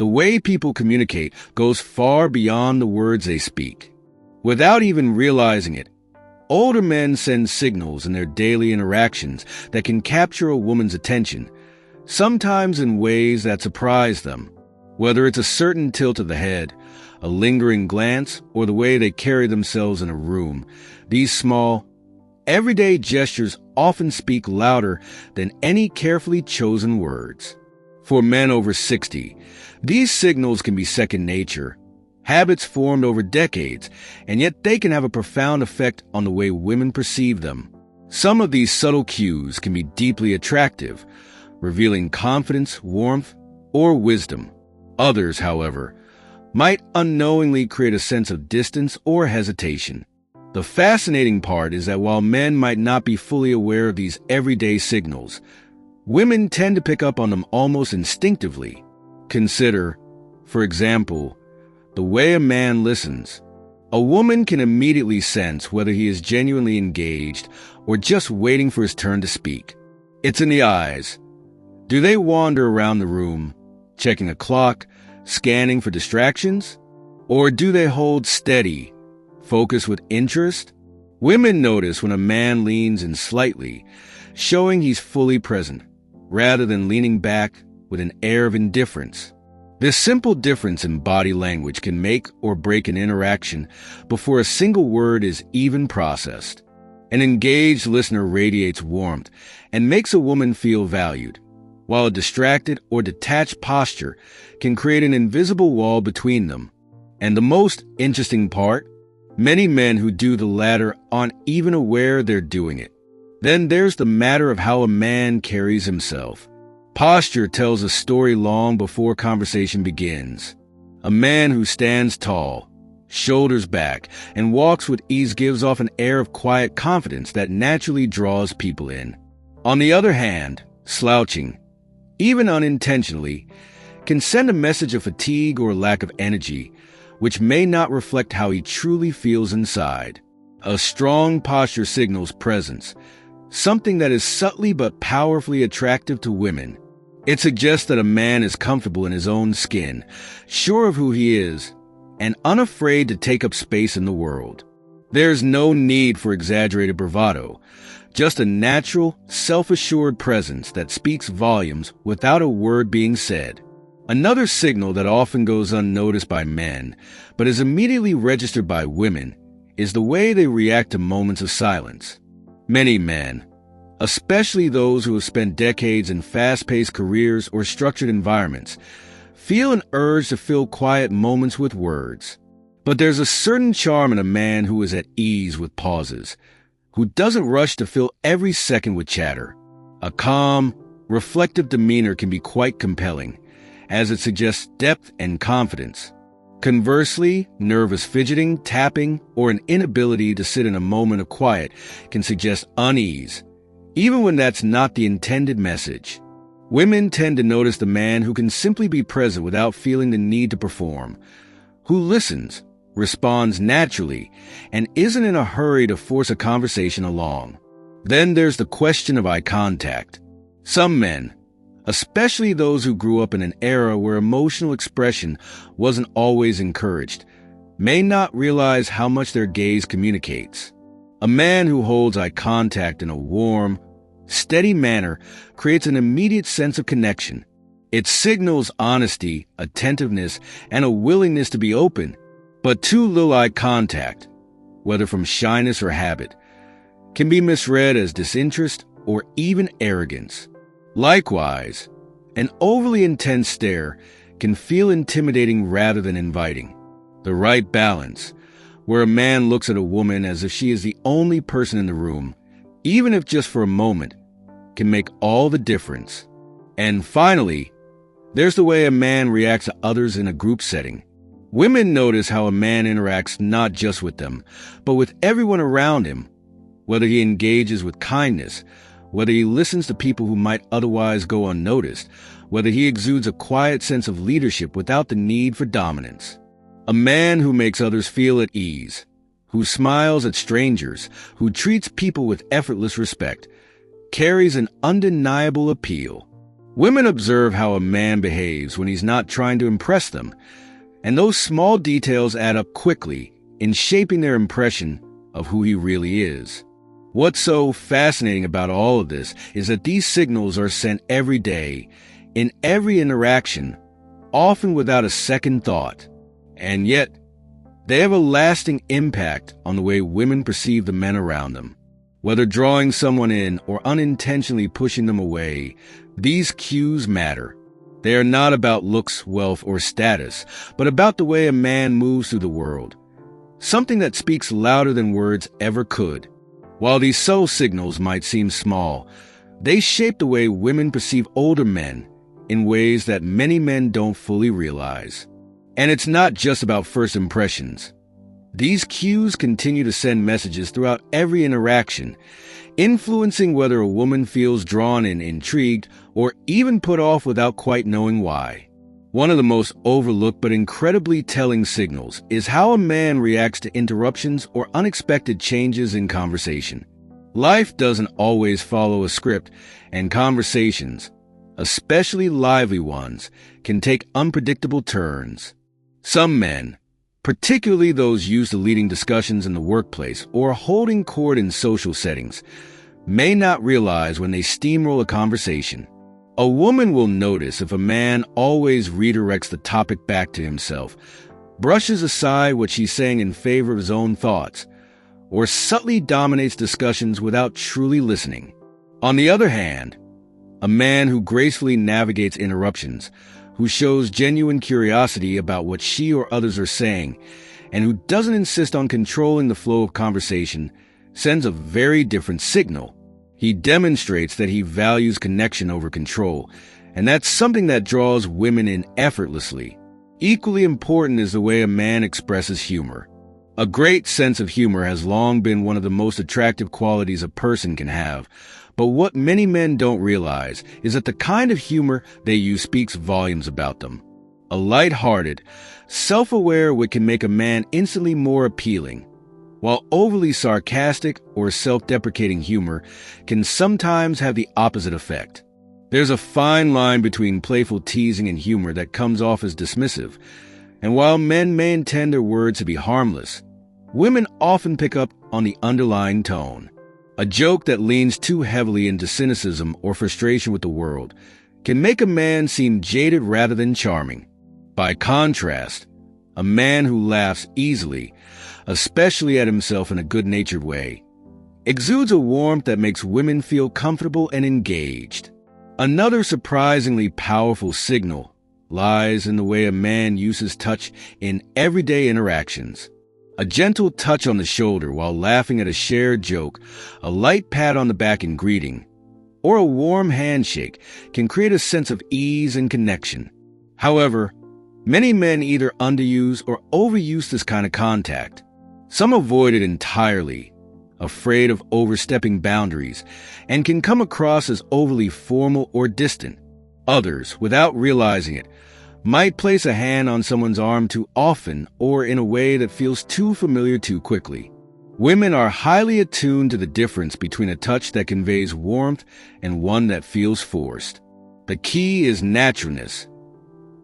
The way people communicate goes far beyond the words they speak. Without even realizing it, older men send signals in their daily interactions that can capture a woman's attention, sometimes in ways that surprise them. Whether it's a certain tilt of the head, a lingering glance, or the way they carry themselves in a room, these small, everyday gestures often speak louder than any carefully chosen words. For men over 60, these signals can be second nature, habits formed over decades, and yet they can have a profound effect on the way women perceive them. Some of these subtle cues can be deeply attractive, revealing confidence, warmth, or wisdom. Others, however, might unknowingly create a sense of distance or hesitation. The fascinating part is that while men might not be fully aware of these everyday signals, women tend to pick up on them almost instinctively. Consider, for example, the way a man listens. A woman can immediately sense whether he is genuinely engaged or just waiting for his turn to speak. It's in the eyes. Do they wander around the room, checking a clock, scanning for distractions? Or do they hold steady, focus with interest? Women notice when a man leans in slightly, showing he's fully present, rather than leaning back with an air of indifference. This simple difference in body language can make or break an interaction before a single word is even processed. An engaged listener radiates warmth and makes a woman feel valued, while a distracted or detached posture can create an invisible wall between them. And the most interesting part, many men who do the latter aren't even aware they're doing it. Then there's the matter of how a man carries himself. Posture tells a story long before conversation begins. A man who stands tall, shoulders back, and walks with ease gives off an air of quiet confidence that naturally draws people in. On the other hand, slouching, even unintentionally, can send a message of fatigue or lack of energy, which may not reflect how he truly feels inside. A strong posture signals presence, something that is subtly but powerfully attractive to women. It suggests that a man is comfortable in his own skin, sure of who he is, and unafraid to take up space in the world. There's no need for exaggerated bravado, just a natural, self-assured presence that speaks volumes without a word being said. Another signal that often goes unnoticed by men, but is immediately registered by women, is the way they react to moments of silence. Many men, especially those who have spent decades in fast-paced careers or structured environments, feel an urge to fill quiet moments with words. But there's a certain charm in a man who is at ease with pauses, who doesn't rush to fill every second with chatter. A calm, reflective demeanor can be quite compelling, as it suggests depth and confidence. Conversely, nervous fidgeting, tapping, or an inability to sit in a moment of quiet can suggest unease, even when that's not the intended message. Women tend to notice the man who can simply be present without feeling the need to perform, who listens, responds naturally, and isn't in a hurry to force a conversation along. Then there's the question of eye contact. Some men, especially those who grew up in an era where emotional expression wasn't always encouraged, may not realize how much their gaze communicates. A man who holds eye contact in a warm, steady manner creates an immediate sense of connection. It signals honesty, attentiveness, and a willingness to be open. But too little eye contact, whether from shyness or habit, can be misread as disinterest or even arrogance. Likewise, an overly intense stare can feel intimidating rather than inviting. The right balance, where a man looks at a woman as if she is the only person in the room, even if just for a moment, can make all the difference. And finally, there's the way a man reacts to others in a group setting. Women notice how a man interacts not just with them, but with everyone around him, whether he engages with kindness, whether he listens to people who might otherwise go unnoticed, whether he exudes a quiet sense of leadership without the need for dominance. A man who makes others feel at ease, who smiles at strangers, who treats people with effortless respect, carries an undeniable appeal. Women observe how a man behaves when he's not trying to impress them, and those small details add up quickly in shaping their impression of who he really is. What's so fascinating about all of this is that these signals are sent every day, in every interaction, often without a second thought, and yet they have a lasting impact on the way women perceive the men around them. Whether drawing someone in or unintentionally pushing them away, these cues matter. They are not about looks, wealth, or status, but about the way a man moves through the world, something that speaks louder than words ever could. While these subtle signals might seem small, they shape the way women perceive older men in ways that many men don't fully realize. And it's not just about first impressions. These cues continue to send messages throughout every interaction, influencing whether a woman feels drawn and intrigued or even put off without quite knowing why. One of the most overlooked but incredibly telling signals is how a man reacts to interruptions or unexpected changes in conversation. Life doesn't always follow a script, and conversations, especially lively ones, can take unpredictable turns. Some men, particularly those used to leading discussions in the workplace or holding court in social settings, may not realize when they steamroll a conversation. A woman will notice if a man always redirects the topic back to himself, brushes aside what she's saying in favor of his own thoughts, or subtly dominates discussions without truly listening. On the other hand, a man who gracefully navigates interruptions, who shows genuine curiosity about what she or others are saying, and who doesn't insist on controlling the flow of conversation, sends a very different signal. He demonstrates that he values connection over control, and that's something that draws women in effortlessly. Equally important is the way a man expresses humor. A great sense of humor has long been one of the most attractive qualities a person can have, but what many men don't realize is that the kind of humor they use speaks volumes about them. A light-hearted, self-aware wit can make a man instantly more appealing, while overly sarcastic or self-deprecating humor can sometimes have the opposite effect. There's a fine line between playful teasing and humor that comes off as dismissive, and while men may intend their words to be harmless, women often pick up on the underlying tone. A joke that leans too heavily into cynicism or frustration with the world can make a man seem jaded rather than charming. By contrast, a man who laughs easily, especially at himself in a good-natured way, exudes a warmth that makes women feel comfortable and engaged. Another surprisingly powerful signal lies in the way a man uses touch in everyday interactions. A gentle touch on the shoulder while laughing at a shared joke, a light pat on the back in greeting, or a warm handshake can create a sense of ease and connection. However, many men either underuse or overuse this kind of contact. Some avoid it entirely, afraid of overstepping boundaries, and can come across as overly formal or distant. Others, without realizing it, might place a hand on someone's arm too often or in a way that feels too familiar too quickly. Women are highly attuned to the difference between a touch that conveys warmth and one that feels forced. The key is naturalness.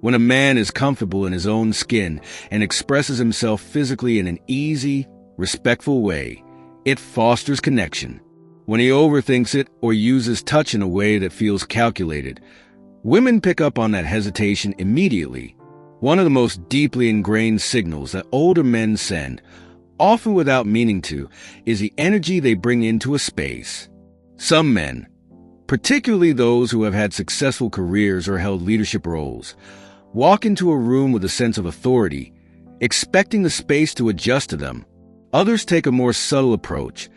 When a man is comfortable in his own skin and expresses himself physically in an easy, respectful way, it fosters connection. When he overthinks it or uses touch in a way that feels calculated, women pick up on that hesitation immediately. One of the most deeply ingrained signals that older men send, often without meaning to, is the energy they bring into a space. Some men, particularly those who have had successful careers or held leadership roles, walk into a room with a sense of authority, expecting the space to adjust to them. Others take a more subtle approach,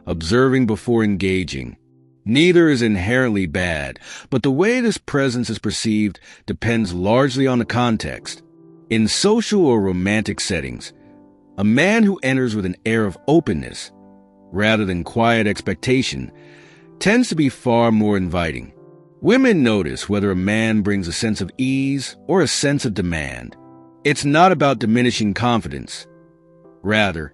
observing before engaging. Neither is inherently bad, but the way this presence is perceived depends largely on the context. In social or romantic settings, a man who enters with an air of openness, rather than quiet expectation, tends to be far more inviting. Women notice whether a man brings a sense of ease or a sense of demand. It's not about diminishing confidence. Rather,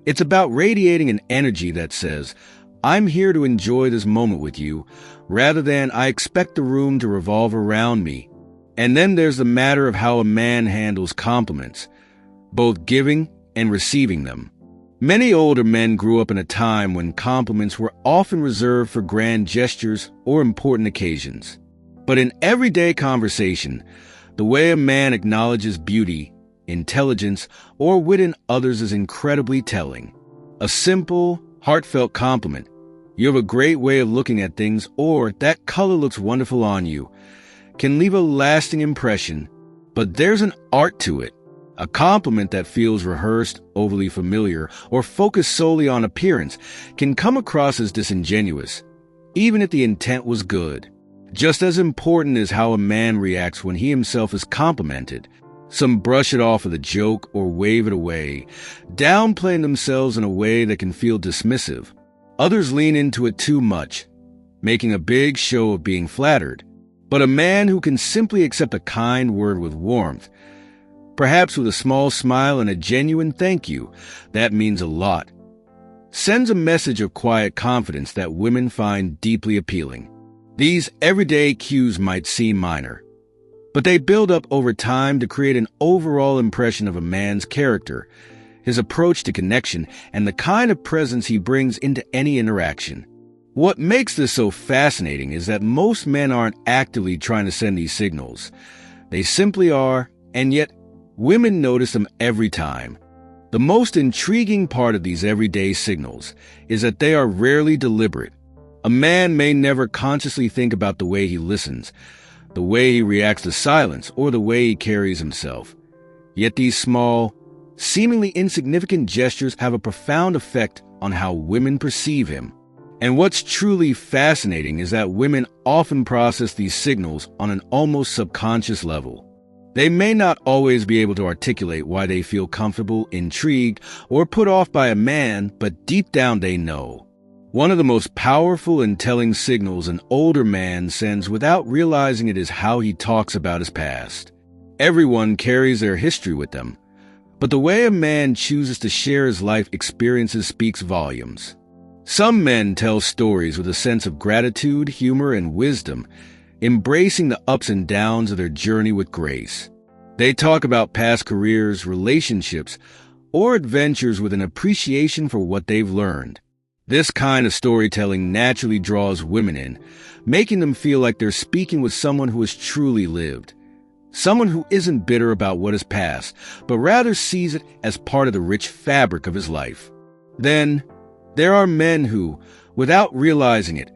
it's about radiating an energy that says, I'm here to enjoy this moment with you, rather than I expect the room to revolve around me. And then there's the matter of how a man handles compliments, both giving and receiving them. Many older men grew up in a time when compliments were often reserved for grand gestures or important occasions. But in everyday conversation, the way a man acknowledges beauty, intelligence, or wit in others is incredibly telling. A simple, heartfelt compliment, "You have a great way of looking at things," or "That color looks wonderful on you," can leave a lasting impression. But there's an art to it. A compliment that feels rehearsed, overly familiar, or focused solely on appearance can come across as disingenuous, even if the intent was good. Just as important is how a man reacts when he himself is complimented. Some brush it off with a joke or wave it away, downplaying themselves in a way that can feel dismissive. Others lean into it too much, making a big show of being flattered. But a man who can simply accept a kind word with warmth, perhaps with a small smile and a genuine thank you, that means a lot, sends a message of quiet confidence that women find deeply appealing. These everyday cues might seem minor, but they build up over time to create an overall impression of a man's character, his approach to connection, and the kind of presence he brings into any interaction. What makes this so fascinating is that most men aren't actively trying to send these signals. They simply are, and yet women notice them every time. The most intriguing part of these everyday signals is that they are rarely deliberate. A man may never consciously think about the way he listens, the way he reacts to silence, or the way he carries himself. Yet these small, seemingly insignificant gestures have a profound effect on how women perceive him. And what's truly fascinating is that women often process these signals on an almost subconscious level. They may not always be able to articulate why they feel comfortable, intrigued, or put off by a man, but deep down they know. One of the most powerful and telling signals an older man sends without realizing it is how he talks about his past. Everyone carries their history with them, but the way a man chooses to share his life experiences speaks volumes. Some men tell stories with a sense of gratitude, humor, and wisdom, embracing the ups and downs of their journey with grace. They talk about past careers, relationships, or adventures with an appreciation for what they've learned. This kind of storytelling naturally draws women in, making them feel like they're speaking with someone who has truly lived. Someone who isn't bitter about what has passed, but rather sees it as part of the rich fabric of his life. Then, there are men who, without realizing it,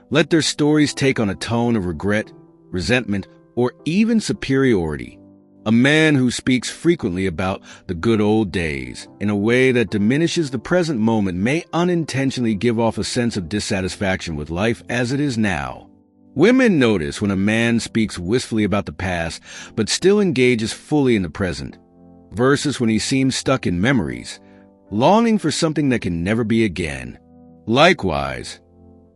let their stories take on a tone of regret, resentment, or even superiority. A man who speaks frequently about the good old days in a way that diminishes the present moment may unintentionally give off a sense of dissatisfaction with life as it is now. Women notice when a man speaks wistfully about the past but still engages fully in the present, versus when he seems stuck in memories, longing for something that can never be again. Likewise,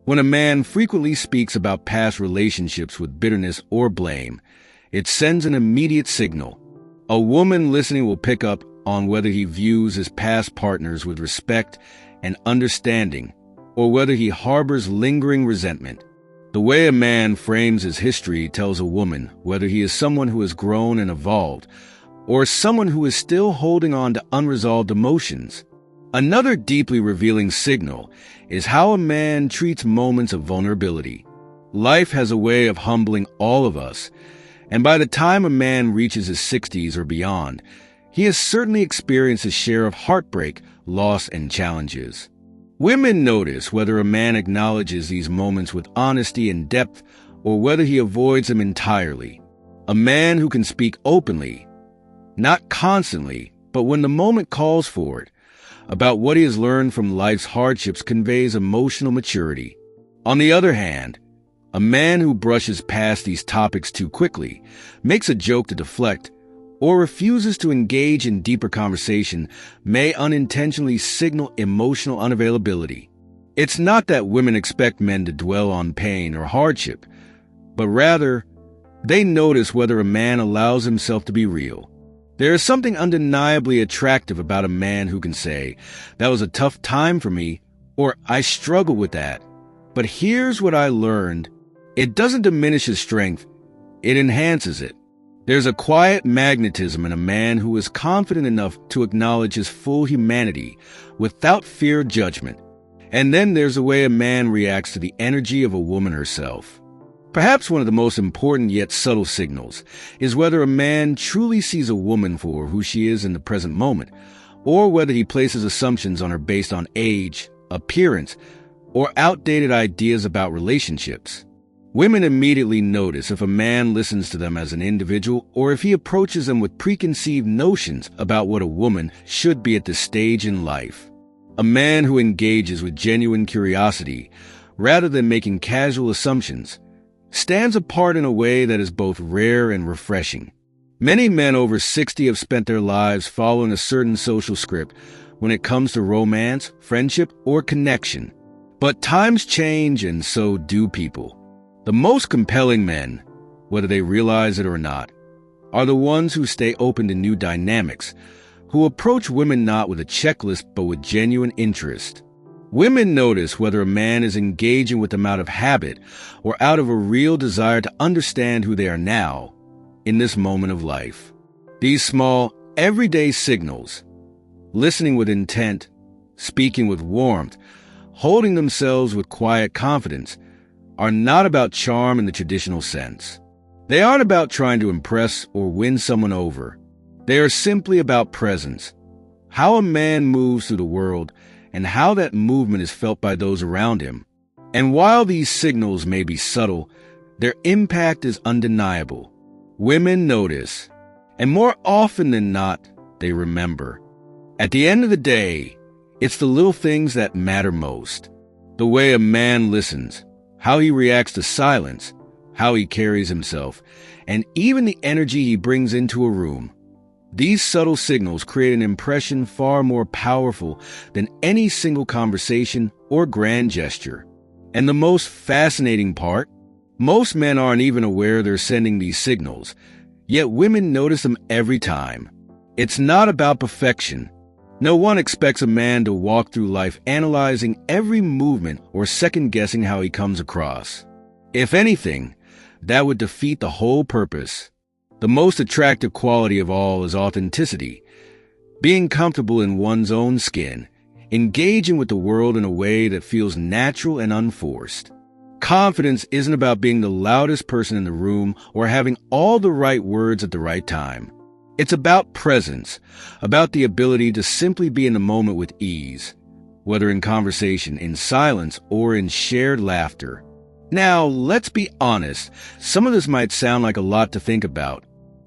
when a man frequently speaks about past relationships with bitterness or blame, it sends an immediate signal. A woman listening will pick up on whether he views his past partners with respect and understanding, or whether he harbors lingering resentment. The way a man frames his history tells a woman whether he is someone who has grown and evolved, or someone who is still holding on to unresolved emotions. Another deeply revealing signal is how a man treats moments of vulnerability. Life has a way of humbling all of us, and by the time a man reaches his 60s or beyond, he has certainly experienced his share of heartbreak, loss, and challenges. Women notice whether a man acknowledges these moments with honesty and depth, or whether he avoids them entirely. A man who can speak openly, not constantly, but when the moment calls for it, about what he has learned from life's hardships conveys emotional maturity. On the other hand, a man who brushes past these topics too quickly, makes a joke to deflect, or refuses to engage in deeper conversation may unintentionally signal emotional unavailability. It's not that women expect men to dwell on pain or hardship, but rather, they notice whether a man allows himself to be real. There is something undeniably attractive about a man who can say, "That was a tough time for me," or "I struggle with that, but here's what I learned." It doesn't diminish his strength, it enhances it. There's a quiet magnetism in a man who is confident enough to acknowledge his full humanity without fear of judgment. And then there's the way a man reacts to the energy of a woman herself. Perhaps one of the most important yet subtle signals is whether a man truly sees a woman for who she is in the present moment, or whether he places assumptions on her based on age, appearance, or outdated ideas about relationships. Women immediately notice if a man listens to them as an individual or if he approaches them with preconceived notions about what a woman should be at this stage in life. A man who engages with genuine curiosity, rather than making casual assumptions, stands apart in a way that is both rare and refreshing. Many men over 60 have spent their lives following a certain social script when it comes to romance, friendship, or connection. But times change, and so do people. The most compelling men, whether they realize it or not, are the ones who stay open to new dynamics, who approach women not with a checklist but with genuine interest. Women notice whether a man is engaging with them out of habit or out of a real desire to understand who they are now, in this moment of life. These small, everyday signals, listening with intent, speaking with warmth, holding themselves with quiet confidence, are not about charm in the traditional sense. They aren't about trying to impress or win someone over. They are simply about presence, how a man moves through the world, and how that movement is felt by those around him. And while these signals may be subtle, their impact is undeniable. Women notice, and more often than not, they remember. At the end of the day, it's the little things that matter most. The way a man listens, how he reacts to silence, how he carries himself, and even the energy he brings into a room. These subtle signals create an impression far more powerful than any single conversation or grand gesture. And the most fascinating part, most men aren't even aware they're sending these signals, yet women notice them every time. It's not about perfection. No one expects a man to walk through life analyzing every movement or second-guessing how he comes across. If anything, that would defeat the whole purpose. The most attractive quality of all is authenticity, being comfortable in one's own skin, engaging with the world in a way that feels natural and unforced. Confidence isn't about being the loudest person in the room or having all the right words at the right time. It's about presence, about the ability to simply be in the moment with ease, whether in conversation, in silence, or in shared laughter. Now, let's be honest, some of this might sound like a lot to think about.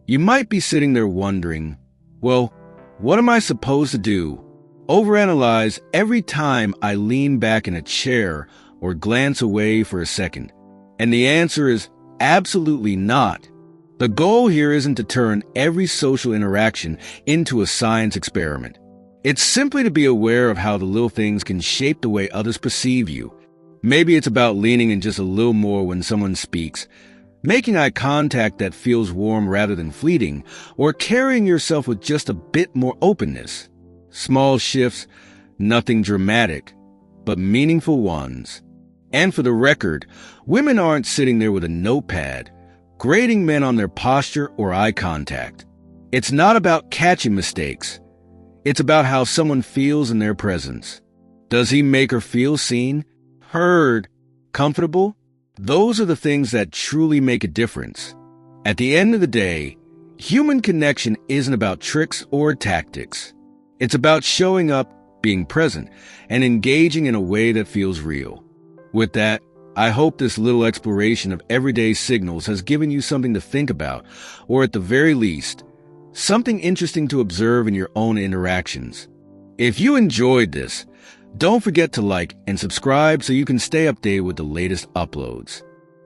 You might be sitting there wondering, well, what am I supposed to do? Overanalyze every time I lean back in a chair or glance away for a second. And the answer is absolutely not. The goal here isn't to turn every social interaction into a science experiment. It's simply to be aware of how the little things can shape the way others perceive you. Maybe it's about leaning in just a little more when someone speaks, making eye contact that feels warm rather than fleeting, or carrying yourself with just a bit more openness. Small shifts, nothing dramatic, but meaningful ones. And for the record, women aren't sitting there with a notepad, grading men on their posture or eye contact. It's not about catching mistakes. It's about how someone feels in their presence. Does he make her feel seen, heard, comfortable? Those are the things that truly make a difference. At the end of the day, human connection isn't about tricks or tactics. It's about showing up, being present, and engaging in a way that feels real. With that, I hope this little exploration of everyday signals has given you something to think about, or at the very least, something interesting to observe in your own interactions. If you enjoyed this, don't forget to like and subscribe so you can stay updated with the latest uploads.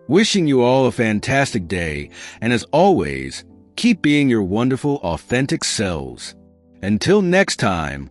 Wishing you all a fantastic day, and as always, keep being your wonderful, authentic selves. Until next time,